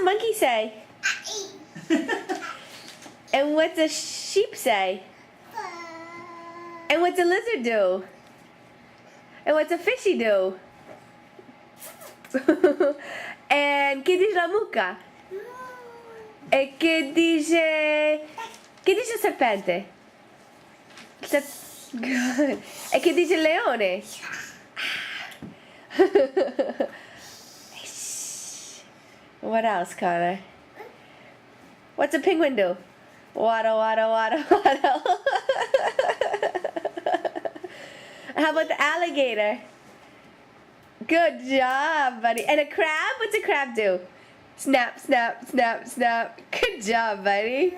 monkey say? And what's a sheep say? And what's a lizard do? And what's a fishy do? And che dice la mucca? E che dice... Che dice il serpente? Good. E che dice il leone? What else, Connor? What's a penguin do? Waddle, waddle, waddle, waddle. How about the alligator? Good job, buddy. And a crab? What's a crab do? Snap, snap, snap, snap. Good job, buddy.